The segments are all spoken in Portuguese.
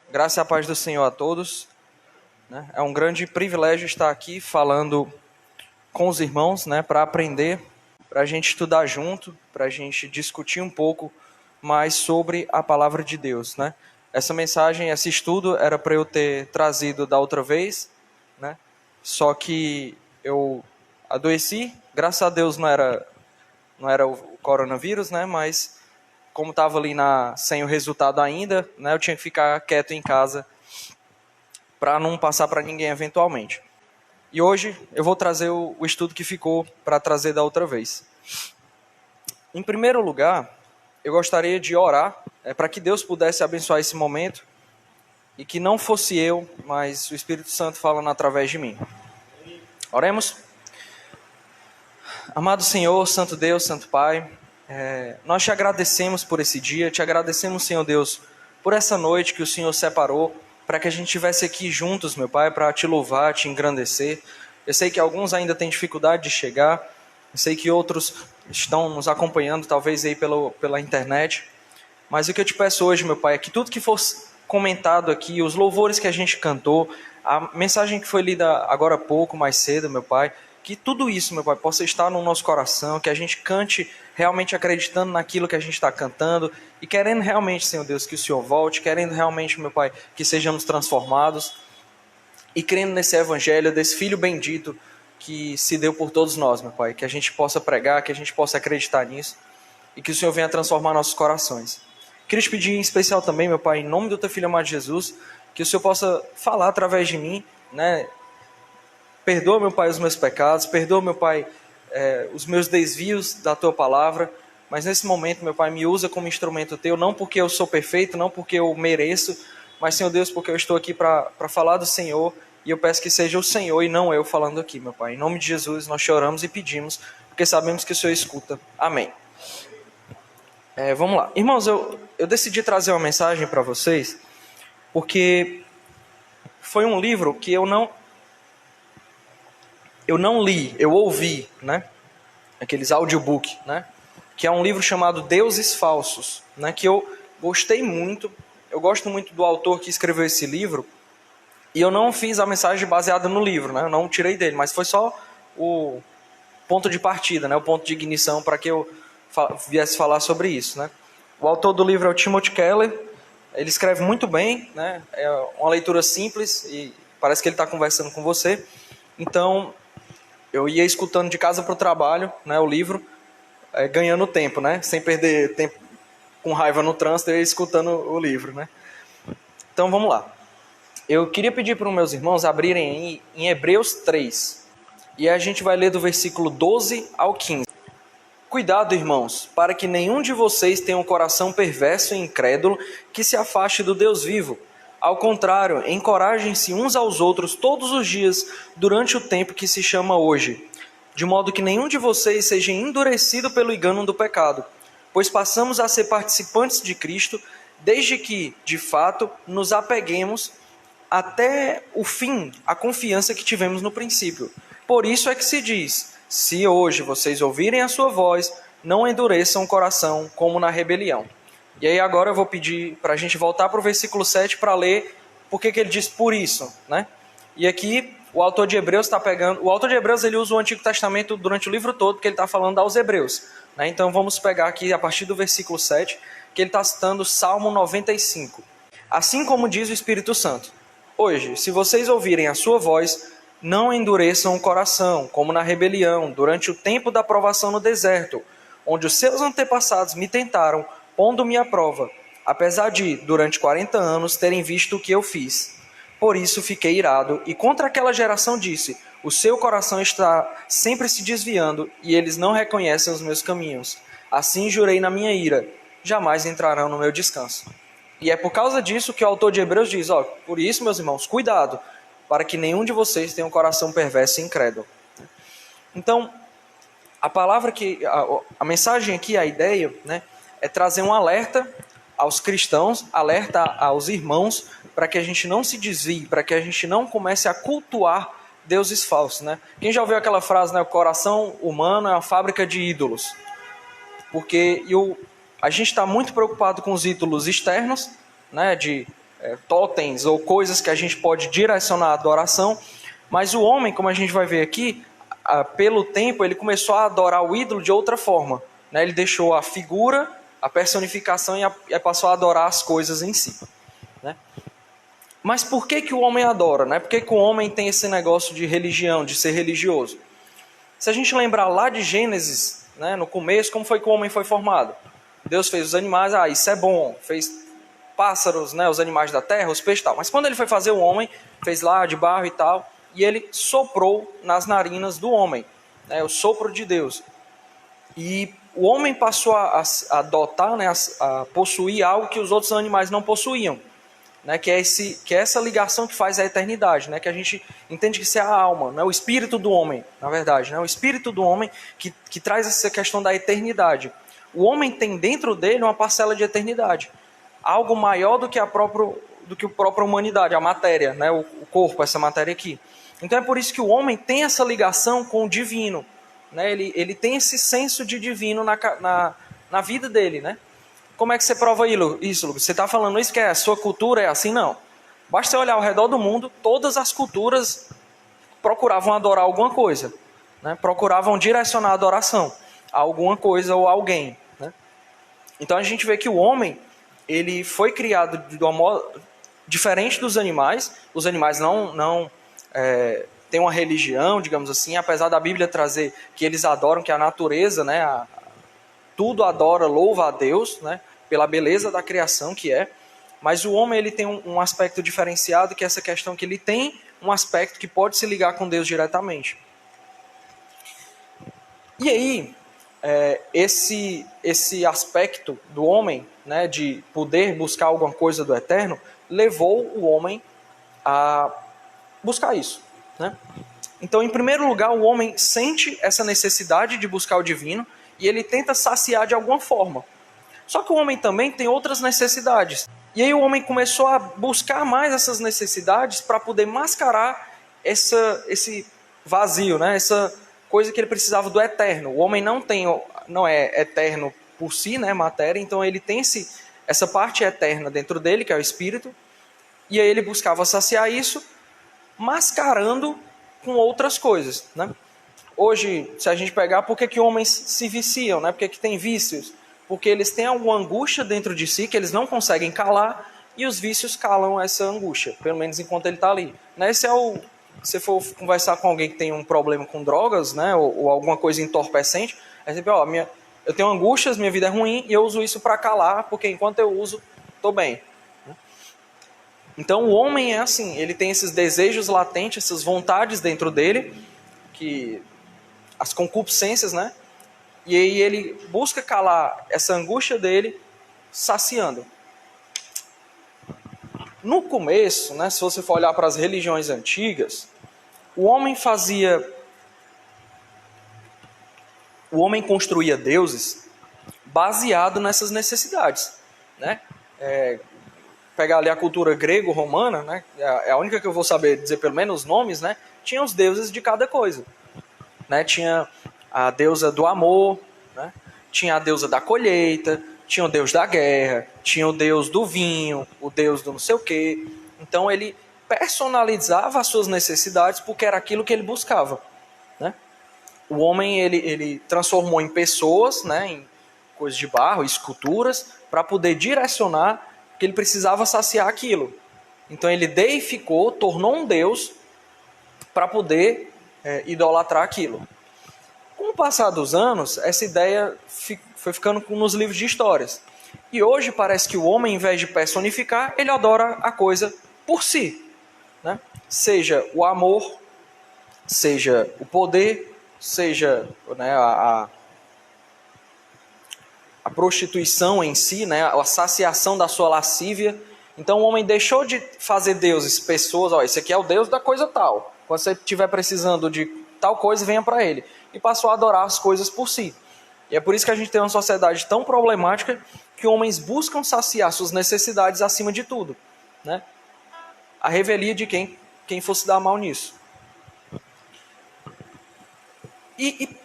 Graça e a paz do Senhor a todos. É um grande privilégio estar aqui falando com os irmãos, para aprender, para a gente estudar junto, para a gente discutir um pouco mais sobre a palavra de Deus. Essa mensagem, esse estudo era para eu ter trazido da outra vez, só que eu adoeci. Graças a Deus não era o coronavírus, mas como estava ali sem o resultado ainda, eu tinha que ficar quieto em casa para não passar para ninguém eventualmente. E hoje eu vou trazer o estudo que ficou para trazer da outra vez. Em primeiro lugar, eu gostaria de orar para que Deus pudesse abençoar esse momento e que não fosse eu, mas o Espírito Santo falando através de mim. Oremos. Amado Senhor, Santo Deus, Santo Pai, nós te agradecemos por esse dia, te agradecemos, Senhor Deus, por essa noite que o Senhor separou para que a gente estivesse aqui juntos, meu Pai, para te louvar, te engrandecer. Eu sei que alguns ainda têm dificuldade de chegar, eu sei que outros estão nos acompanhando, talvez aí pela internet, mas o que eu te peço hoje, meu Pai, é que tudo que fosse comentado aqui, os louvores que a gente cantou, a mensagem que foi lida agora há pouco, mais cedo, meu Pai, que tudo isso, meu Pai, possa estar no nosso coração, que a gente cante realmente acreditando naquilo que a gente está cantando e querendo realmente, Senhor Deus, que o Senhor volte, querendo realmente, meu Pai, que sejamos transformados e crendo nesse evangelho desse Filho bendito que se deu por todos nós, meu Pai, que a gente possa pregar, que a gente possa acreditar nisso e que o Senhor venha transformar nossos corações. Queria te pedir em especial também, meu Pai, em nome do Teu Filho amado Jesus, que o Senhor possa falar através de mim, Perdoa, meu Pai, os meus pecados, perdoa, meu Pai, os meus desvios da Tua palavra, mas nesse momento, meu Pai, me usa como instrumento Teu, não porque eu sou perfeito, não porque eu mereço, mas, Senhor Deus, porque eu estou aqui para falar do Senhor, e eu peço que seja o Senhor e não eu falando aqui, meu Pai. Em nome de Jesus, nós choramos e pedimos, porque sabemos que o Senhor escuta. Amém. Vamos lá. Irmãos, eu decidi trazer uma mensagem para vocês, porque foi um livro que eu não li, eu ouvi, aqueles audiobook, que é um livro chamado Deuses Falsos, que eu gostei muito. Eu gosto muito do autor que escreveu esse livro, e eu não fiz a mensagem baseada no livro, eu não tirei dele, mas foi só o ponto de partida, o ponto de ignição para que eu viesse falar sobre isso. O autor do livro é o Timothy Keller. Ele escreve muito bem, é uma leitura simples e parece que ele está conversando com você. Então, eu ia escutando de casa para o trabalho, o livro, ganhando tempo, sem perder tempo com raiva no trânsito, eu ia escutando o livro. Então, vamos lá. Eu queria pedir para os meus irmãos abrirem em Hebreus 3, e a gente vai ler do versículo 12 ao 15. Cuidado, irmãos, para que nenhum de vocês tenha um coração perverso e incrédulo que se afaste do Deus vivo. Ao contrário, encorajem-se uns aos outros todos os dias durante o tempo que se chama hoje, de modo que nenhum de vocês seja endurecido pelo engano do pecado, pois passamos a ser participantes de Cristo desde que, de fato, nos apeguemos até o fim à confiança que tivemos no princípio. Por isso é que se diz: se hoje vocês ouvirem a sua voz, não endureçam o coração como na rebelião. E aí agora eu vou pedir para a gente voltar para o versículo 7 para ler porque que ele diz por isso. E aqui o autor de Hebreus está pegando... O autor de Hebreus ele usa o Antigo Testamento durante o livro todo porque ele está falando aos Hebreus. Então vamos pegar aqui a partir do versículo 7, que ele está citando Salmo 95. Assim como diz o Espírito Santo: hoje, se vocês ouvirem a sua voz, não endureçam o coração, como na rebelião, durante o tempo da provação no deserto, onde os seus antepassados me tentaram, pondo-me à prova, apesar de, durante 40 anos, terem visto o que eu fiz. Por isso fiquei irado, e contra aquela geração disse: o seu coração está sempre se desviando, e eles não reconhecem os meus caminhos. Assim jurei na minha ira: jamais entrarão no meu descanso. E é por causa disso que o autor de Hebreus diz: por isso, meus irmãos, cuidado, para que nenhum de vocês tenha um coração perverso e incrédulo. Então, a palavra a mensagem aqui, a ideia, é trazer um alerta aos cristãos, alerta aos irmãos, para que a gente não se desvie, para que a gente não comece a cultuar deuses falsos. Quem já ouviu aquela frase, o coração humano é uma fábrica de ídolos? Porque a gente está muito preocupado com os ídolos externos, de totens ou coisas que a gente pode direcionar a adoração, mas o homem, como a gente vai ver aqui, pelo tempo ele começou a adorar o ídolo de outra forma, né? Ele deixou a figura, a personificação e passou a adorar as coisas em si, né? Mas por que o homem adora, né? Por que o homem tem esse negócio de religião, de ser religioso? Se a gente lembrar lá de Gênesis, né, no começo, como foi que o homem foi formado? Deus fez os animais, isso é bom, fez pássaros, né, os animais da terra, os peixes e tal. Mas quando ele foi fazer o homem, fez lá de barro e tal, e ele soprou nas narinas do homem, né, o sopro de Deus. E o homem passou a adotar, né, a possuir algo que os outros animais não possuíam, né, que é essa ligação que faz a eternidade, né, que a gente entende que isso é a alma, né, o espírito do homem, na verdade, né, o espírito do homem que traz essa questão da eternidade. O homem tem dentro dele uma parcela de eternidade, algo maior do que a própria humanidade, a matéria, né, o corpo, essa matéria aqui. Então é por isso que o homem tem essa ligação com o divino, né, ele tem esse senso de divino na vida dele, né? Como é que você prova isso, Lucas? Você está falando isso que a sua cultura é assim? Não. Basta você olhar ao redor do mundo, todas as culturas procuravam adorar alguma coisa, né? Procuravam direcionar a adoração a alguma coisa ou alguém, né? Então a gente vê que o homem, ele foi criado de uma modo diferente dos animais. Os animais não têm uma religião, digamos assim, apesar da Bíblia trazer que eles adoram, que a natureza, né, tudo adora, louva a Deus, né, pela beleza da criação que é. Mas o homem ele tem um aspecto diferenciado, que é essa questão que ele tem um aspecto que pode se ligar com Deus diretamente. E aí, esse aspecto do homem, né, de poder buscar alguma coisa do eterno, levou o homem a buscar isso, né? Então, em primeiro lugar, o homem sente essa necessidade de buscar o divino e ele tenta saciar de alguma forma. Só que o homem também tem outras necessidades. E aí o homem começou a buscar mais essas necessidades para poder mascarar esse vazio, né? Essa coisa que ele precisava do eterno. O homem não é eterno por si, né, matéria, então ele tem essa parte eterna dentro dele, que é o espírito, e aí ele buscava saciar isso, mascarando com outras coisas, né? Hoje, se a gente pegar, por que homens se viciam, né? Por que tem vícios? Porque eles têm alguma angústia dentro de si que eles não conseguem calar, e os vícios calam essa angústia, pelo menos enquanto ele está ali. Né? Se você for conversar com alguém que tem um problema com drogas, né, ou alguma coisa entorpecente, aí você fala, eu tenho angústias, minha vida é ruim, e eu uso isso para calar, porque enquanto eu uso, estou bem. Então o homem é assim, ele tem esses desejos latentes, essas vontades dentro dele, as concupiscências, né? E aí ele busca calar essa angústia dele, saciando. No começo, né, se você for olhar para as religiões antigas, o homem construía deuses baseado nessas necessidades, né? Pegar ali a cultura grego-romana, né? É a única que eu vou saber dizer pelo menos os nomes, né? Tinha os deuses de cada coisa, né? Tinha a deusa do amor, né? Tinha a deusa da colheita, tinha o deus da guerra, tinha o deus do vinho, o deus do não sei o quê. Então ele personalizava as suas necessidades porque era aquilo que ele buscava, né? O homem ele transformou em pessoas, né? Em coisas de barro, esculturas, para poder direcionar que ele precisava saciar aquilo. Então ele deificou, tornou um deus para poder idolatrar aquilo. Com o passar dos anos, essa ideia foi ficando nos livros de histórias. E hoje parece que o homem, em vez de personificar, ele adora a coisa por si, né? Seja o amor, seja o poder, seja, né, a prostituição em si, né, a saciação da sua lascívia. Então o homem deixou de fazer deuses, pessoas, esse aqui é o deus da coisa tal. Quando você estiver precisando de tal coisa, venha para ele. E passou a adorar as coisas por si. E é por isso que a gente tem uma sociedade tão problemática que homens buscam saciar suas necessidades acima de tudo, né? A revelia de quem fosse dar mal nisso. E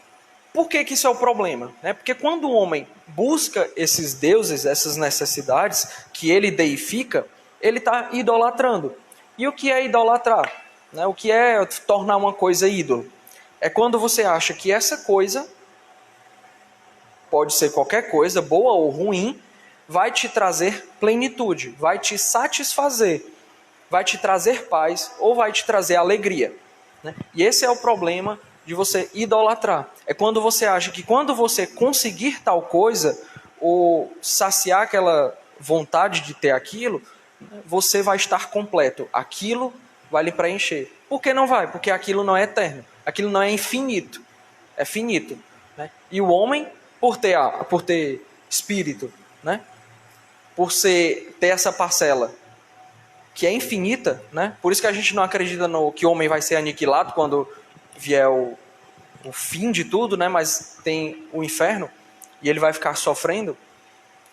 por que isso é o problema? Porque quando o homem busca esses deuses, essas necessidades que ele deifica, ele está idolatrando. E o que é idolatrar? Né? O que é tornar uma coisa ídolo? É quando você acha que essa coisa, pode ser qualquer coisa, boa ou ruim, vai te trazer plenitude, vai te satisfazer, vai te trazer paz ou vai te trazer alegria. Né? E esse é o problema de você idolatrar. É quando você acha que quando você conseguir tal coisa, ou saciar aquela vontade de ter aquilo, você vai estar completo. Aquilo vai lhe preencher. Por que não vai? Porque aquilo não é eterno. Aquilo não é infinito. É finito. Né? E o homem, por ter espírito, né? Por ter essa parcela que é infinita, né? Por isso que a gente não acredita que o homem vai ser aniquilado quando vier o fim de tudo, né? Mas tem o inferno e ele vai ficar sofrendo,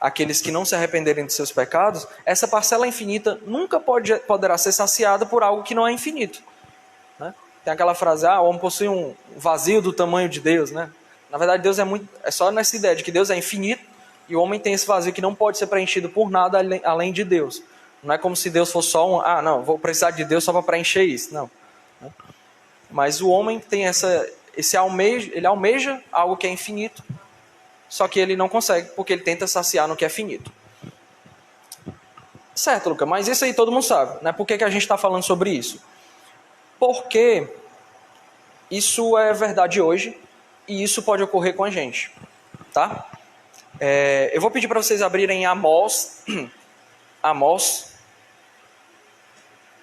aqueles que não se arrependerem de seus pecados. Essa parcela infinita nunca poderá ser saciada por algo que não é infinito. Né? Tem aquela frase, o homem possui um vazio do tamanho de Deus. Né? Na verdade, Deus é só nessa ideia de que Deus é infinito e o homem tem esse vazio que não pode ser preenchido por nada além de Deus. Não é como se Deus fosse só não, vou precisar de Deus só para preencher isso. Não. Mas o homem tem ele almeja algo que é infinito, só que ele não consegue, porque ele tenta saciar no que é finito. Certo, Luca, mas isso aí todo mundo sabe, né? Por que a gente está falando sobre isso? Porque isso é verdade hoje e isso pode ocorrer com a gente, tá? Eu vou pedir para vocês abrirem Amós,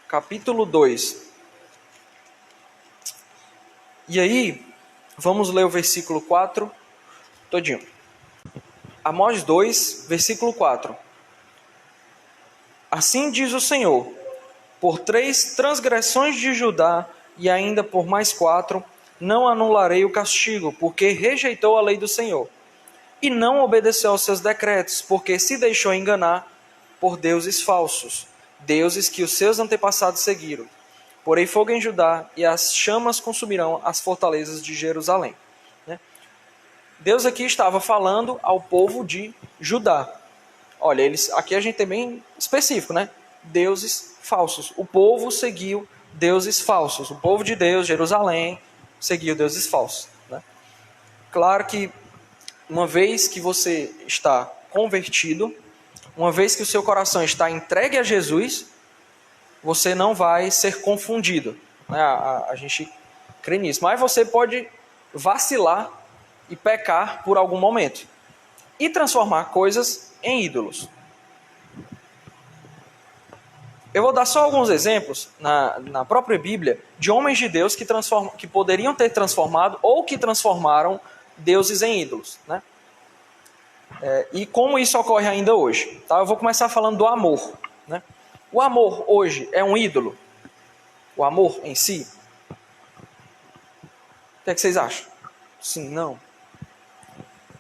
capítulo 2. E aí, vamos ler o versículo 4 todinho. Amós 2, versículo 4. Assim diz o Senhor: por 3 transgressões de Judá e ainda por mais 4, não anularei o castigo, porque rejeitou a lei do Senhor, e não obedeceu aos seus decretos, porque se deixou enganar por deuses falsos, deuses que os seus antepassados seguiram. Porém fogo em Judá, e as chamas consumirão as fortalezas de Jerusalém. Deus aqui estava falando ao povo de Judá. Olha, aqui a gente é bem específico, né? Deuses falsos. O povo seguiu deuses falsos. O povo de Deus, Jerusalém, seguiu deuses falsos. Né? Claro que uma vez que você está convertido, uma vez que o seu coração está entregue a Jesus, você não vai ser confundido. Né? A gente crê nisso. Mas você pode vacilar e pecar por algum momento e transformar coisas em ídolos. Eu vou dar só alguns exemplos na própria Bíblia de homens de Deus que poderiam ter transformado ou que transformaram deuses em ídolos, né? E como isso ocorre ainda hoje. Tá? Eu vou começar falando do amor. Né? O amor hoje é um ídolo? O amor em si? O que é que vocês acham? Sim, não.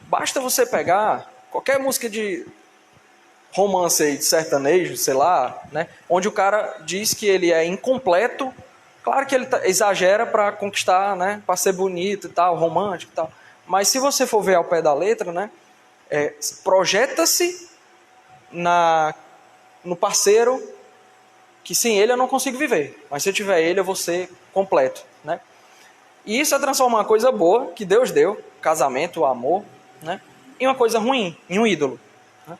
Basta você pegar qualquer música de romance aí, de sertanejo, sei lá, né? Onde o cara diz que ele é incompleto. Claro que ele exagera para conquistar, né? Para ser bonito e tal, romântico e tal. Mas se você for ver ao pé da letra, né? Projeta-se no parceiro que sem ele eu não consigo viver. Mas se eu tiver ele, eu vou ser completo, né? E isso é transformar uma coisa boa que Deus deu, casamento, o amor, né? Em uma coisa ruim, em um ídolo. Né?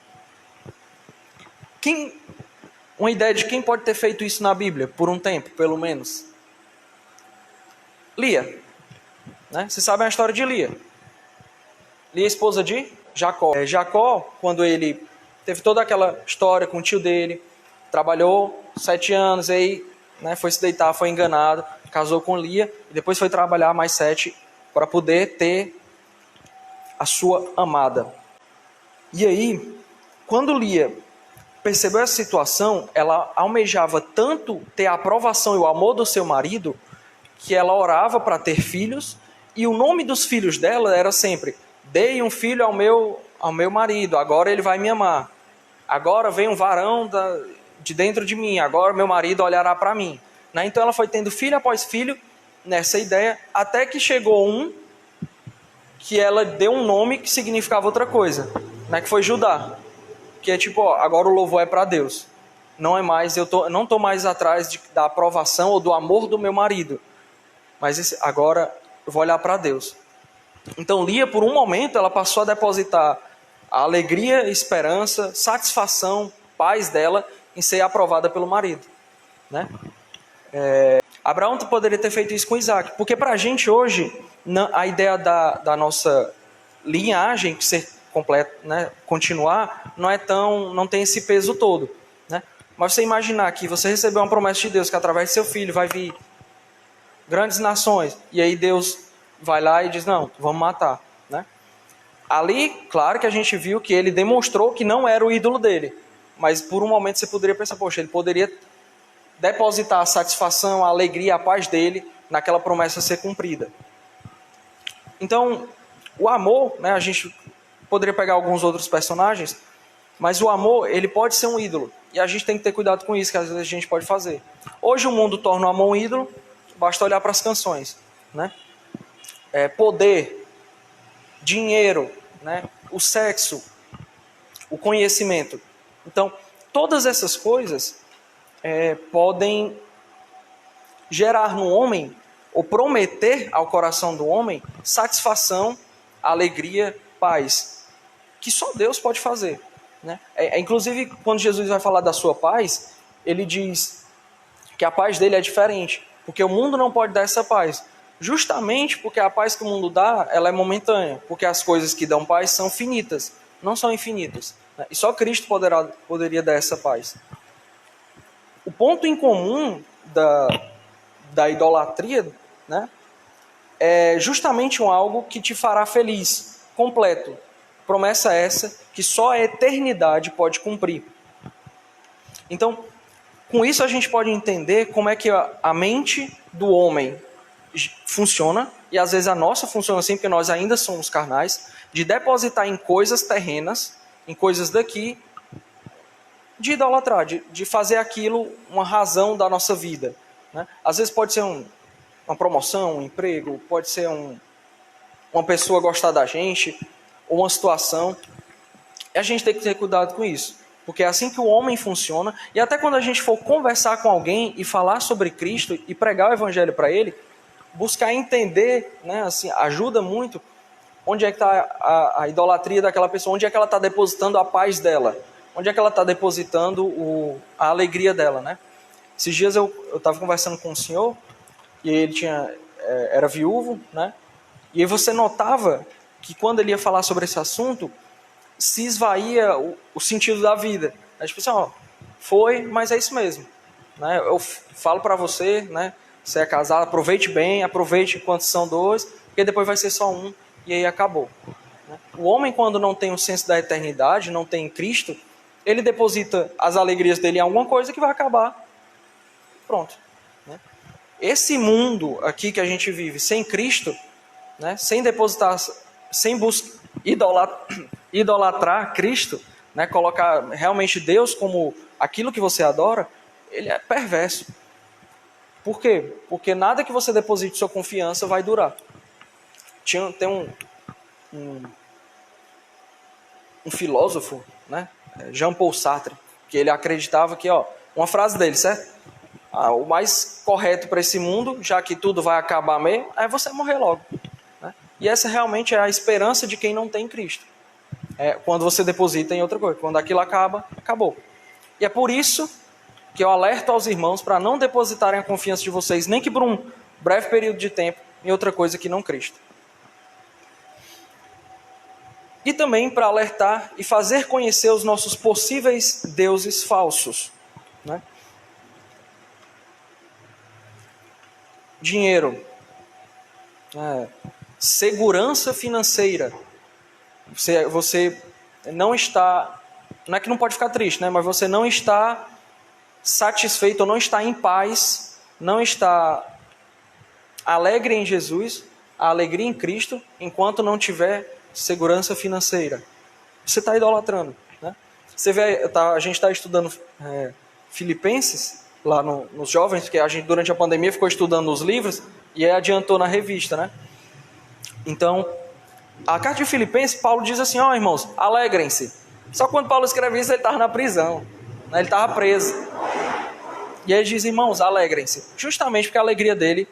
Uma ideia de quem pode ter feito isso na Bíblia, por um tempo, pelo menos? Lia. Né? Vocês sabem a história de Lia. Lia, esposa de Jacó. Jacó, quando ele teve toda aquela história com o tio dele, trabalhou 7 anos, aí né, foi se deitar, foi enganado, casou com Lia, e depois foi trabalhar mais 7 para poder ter a sua amada. E aí, quando Lia percebeu essa situação, ela almejava tanto ter a aprovação e o amor do seu marido, que ela orava para ter filhos, e o nome dos filhos dela era sempre: dei um filho ao meu marido, agora ele vai me amar. Agora vem um varão de dentro de mim, agora meu marido olhará para mim. Né? Então ela foi tendo filho após filho nessa ideia, até que chegou um que ela deu um nome que significava outra coisa, né? Que foi Judá. Que é tipo, agora o louvor é para Deus. não é mais, não estou mais atrás da aprovação ou do amor do meu marido, mas agora eu vou olhar para Deus. Então Lia, por um momento, ela passou a depositar a alegria, esperança, satisfação, paz dela em ser aprovada pelo marido, né? Abraão poderia ter feito isso com Isaac, porque para a gente hoje, a ideia da nossa linhagem ser completa, né, continuar, não tem esse peso todo, né? Mas você imaginar que você recebeu uma promessa de Deus que através de seu filho vai vir grandes nações, e aí Deus vai lá e diz, não, vamos matar, né? Ali, claro que a gente viu que ele demonstrou que não era o ídolo dele, mas por um momento você poderia pensar, poxa, ele poderia depositar a satisfação, a alegria, a paz dele naquela promessa ser cumprida. Então, o amor, né, a gente poderia pegar alguns outros personagens, mas o amor, ele pode ser um ídolo, e a gente tem que ter cuidado com isso, que às vezes a gente pode fazer. Hoje o mundo torna o amor um ídolo, basta olhar para as canções, né? Poder, dinheiro, né? O sexo, o conhecimento. Então, todas essas coisas podem gerar no homem, ou prometer ao coração do homem, satisfação, alegria, paz, que só Deus pode fazer, né? Inclusive, quando Jesus vai falar da sua paz, ele diz que a paz dele é diferente, porque o mundo não pode dar essa paz, justamente porque a paz que o mundo dá, ela é momentânea, porque as coisas que dão paz são finitas, não são infinitas, né? E só Cristo poderia dar essa paz. O ponto em comum da idolatria, né, é justamente algo que te fará feliz, completo. Promessa essa que só a eternidade pode cumprir. Então, com isso a gente pode entender como é que a mente do homem funciona, e às vezes a nossa funciona assim, porque nós ainda somos carnais, de depositar em coisas terrenas, em coisas daqui, de idolatrar, de fazer aquilo uma razão da nossa vida, né? Às vezes pode ser uma promoção, um emprego, pode ser uma pessoa gostar da gente, ou uma situação. E a gente tem que ter cuidado com isso, porque é assim que o homem funciona, e até quando a gente for conversar com alguém e falar sobre Cristo e pregar o evangelho para ele, buscar entender, né, assim, ajuda muito onde é que está a idolatria daquela pessoa, onde é que ela está depositando a paz dela, onde é que ela está depositando a alegria dela, né? Esses dias eu estava conversando com um senhor, e ele era viúvo, né? E aí você notava que quando ele ia falar sobre esse assunto, se esvaía o sentido da vida. É tipo assim, ó, foi, mas é isso mesmo, né? Eu falo para você, né? Você é casado, aproveite bem, aproveite enquanto são dois, porque depois vai ser só um, e aí acabou, né? O homem, quando não tem o senso da eternidade, não tem Cristo, ele deposita as alegrias dele em alguma coisa que vai acabar. Pronto, né? Esse mundo aqui que a gente vive sem Cristo, né? Sem depositar, sem idolatrar Cristo, né? Colocar realmente Deus como aquilo que você adora, ele é perverso. Por quê? Porque nada que você deposite sua confiança vai durar. Tem um filósofo, né? Jean-Paul Sartre, que ele acreditava que, uma frase dele, certo? O mais correto para esse mundo, já que tudo vai acabar mesmo, é você morrer logo, né? E essa realmente é a esperança de quem não tem Cristo. Quando você deposita em outra coisa. Quando aquilo acaba, acabou. E é por isso que eu alerto aos irmãos para não depositarem a confiança de vocês, nem que por um breve período de tempo, em outra coisa que não Cristo. E também para alertar e fazer conhecer os nossos possíveis deuses falsos, né? Dinheiro, segurança financeira. Você não está, não é que não pode ficar triste, né? Mas você não está satisfeito, ou não está em paz, não está alegre em Jesus, a alegria em Cristo, enquanto não tiver segurança financeira. Você está idolatrando, né? Você vê, a gente está estudando Filipenses lá nos jovens, porque a gente durante a pandemia ficou estudando os livros e aí adiantou na revista, né? Então, a carta de Filipenses, Paulo diz assim, irmãos, alegrem-se. Só que quando Paulo escreve isso, ele estava na prisão. né? Ele estava preso. E aí ele diz, irmãos, alegrem-se. Justamente porque a alegria dele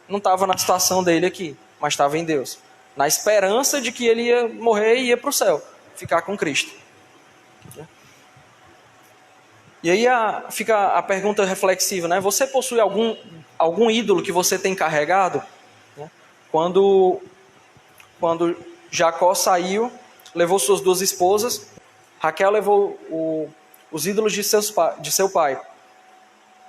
não estava na situação dele aqui, mas estava em Deus. Na esperança de que ele ia morrer e ia para o céu, ficar com Cristo. E aí fica a pergunta reflexiva, né? Você possui algum ídolo que você tem carregado? Quando Jacó saiu, levou suas 2 esposas, Raquel levou os ídolos de seu pai.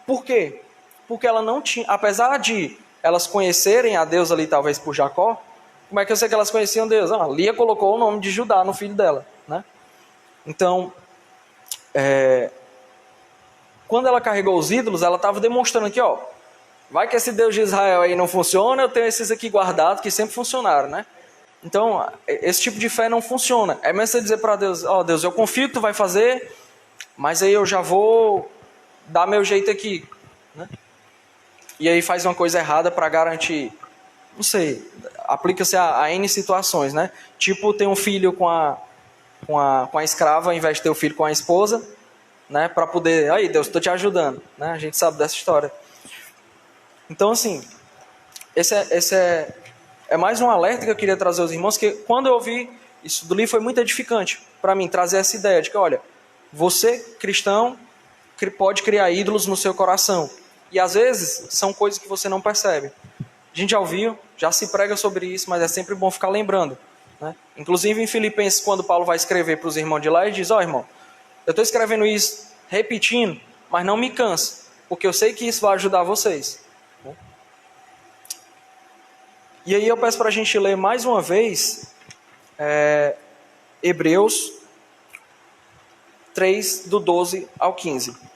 Por quê? Porque ela não tinha, apesar de elas conhecerem a Deus ali, talvez por Jacó, como é que eu sei que elas conheciam Deus? Lia colocou o nome de Judá no filho dela, né? Então, quando ela carregou os ídolos, ela estava demonstrando aqui, ó, vai que esse Deus de Israel aí não funciona, eu tenho esses aqui guardados que sempre funcionaram, né? Então, esse tipo de fé não funciona. É mesmo você dizer para Deus, ó, Deus, eu confio que tu vai fazer, mas aí eu já vou dar meu jeito aqui, né? E aí faz uma coisa errada para garantir, não sei, aplica-se a N situações, né? Tipo, tem um filho com a escrava, ao invés de ter o filho com a esposa, né? Para poder, aí Deus, estou te ajudando, né? A gente sabe dessa história. Então, assim, esse é mais um alerta que eu queria trazer aos irmãos, que quando eu ouvi isso do livro foi muito edificante para mim, trazer essa ideia de que, olha, você, cristão, pode criar ídolos no seu coração. E às vezes são coisas que você não percebe. A gente já ouviu, já se prega sobre isso, mas é sempre bom ficar lembrando, né? Inclusive em Filipenses, quando Paulo vai escrever para os irmãos de lá, ele diz, ó, irmão, eu estou escrevendo isso, repetindo, mas não me cansa, porque eu sei que isso vai ajudar vocês. E aí eu peço para a gente ler mais uma vez Hebreus 3, do 12 ao 15.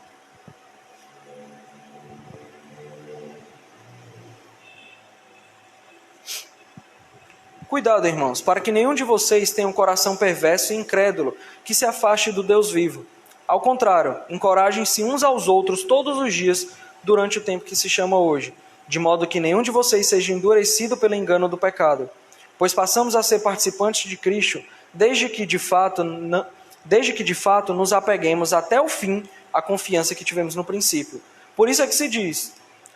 Cuidado, irmãos, para que nenhum de vocês tenha um coração perverso e incrédulo, que se afaste do Deus vivo. Ao contrário, encorajem-se uns aos outros todos os dias, durante o tempo que se chama hoje, de modo que nenhum de vocês seja endurecido pelo engano do pecado. Pois passamos a ser participantes de Cristo, desde que de fato nos apeguemos até o fim à confiança que tivemos no princípio. Por isso é que se diz,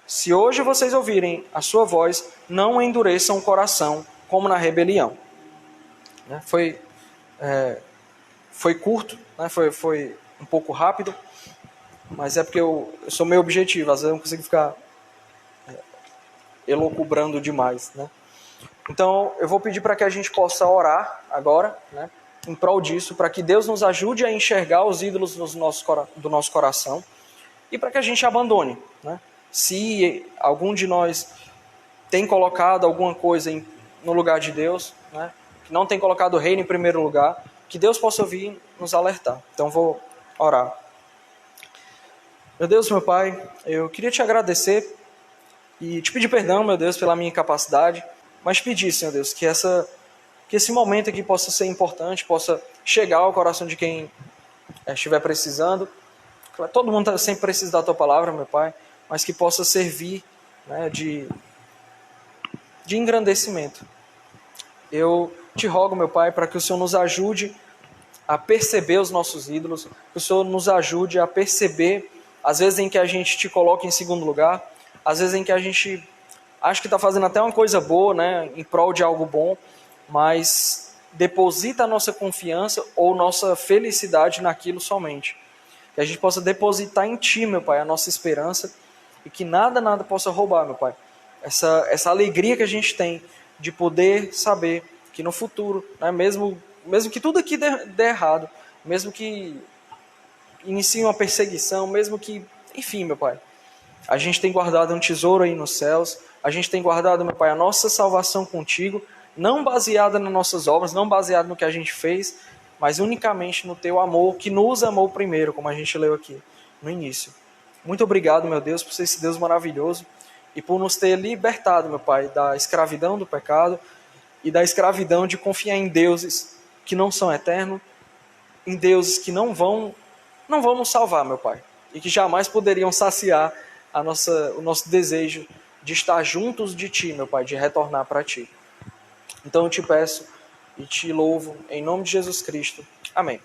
se hoje vocês ouvirem a sua voz, não endureçam o coração, como na rebelião. Foi curto, né? Foi um pouco rápido, mas é porque eu sou meio objetivo, às vezes eu não consigo ficar elocubrando demais, né? Então eu vou pedir para que a gente possa orar agora, né, em prol disso, para que Deus nos ajude a enxergar os ídolos do nosso coração e para que a gente abandone, né? Se algum de nós tem colocado alguma coisa no lugar de Deus, né, que não tem colocado o reino em primeiro lugar, que Deus possa vir nos alertar. Então vou orar. Meu Deus, meu Pai, eu queria te agradecer e te pedir perdão, meu Deus, pela minha incapacidade, mas pedir, Senhor Deus, que esse momento aqui possa ser importante, possa chegar ao coração de quem estiver precisando. Todo mundo sempre precisa da Tua palavra, meu Pai, mas que possa servir, né, de engrandecimento. Eu te rogo, meu Pai, para que o Senhor nos ajude a perceber os nossos ídolos, que o Senhor nos ajude a perceber, às vezes em que a gente te coloca em segundo lugar, às vezes em que a gente acha que está fazendo até uma coisa boa, né, em prol de algo bom, mas deposita a nossa confiança ou nossa felicidade naquilo somente. Que a gente possa depositar em Ti, meu Pai, a nossa esperança e que nada possa roubar, meu Pai, essa alegria que a gente tem de poder saber que no futuro, né, mesmo que tudo aqui dê errado, mesmo que inicie uma perseguição, mesmo que, enfim, meu Pai, a gente tem guardado um tesouro aí nos céus, a gente tem guardado, meu Pai, a nossa salvação contigo, não baseada nas nossas obras, não baseada no que a gente fez, mas unicamente no Teu amor, que nos amou primeiro, como a gente leu aqui no início. Muito obrigado, meu Deus, por ser esse Deus maravilhoso e por nos ter libertado, meu Pai, da escravidão do pecado e da escravidão de confiar em deuses que não são eternos, em deuses que não vão nos salvar, meu Pai, e que jamais poderiam saciar o nosso desejo de estar juntos de Ti, meu Pai, de retornar para Ti. Então eu te peço e te louvo em nome de Jesus Cristo. Amém.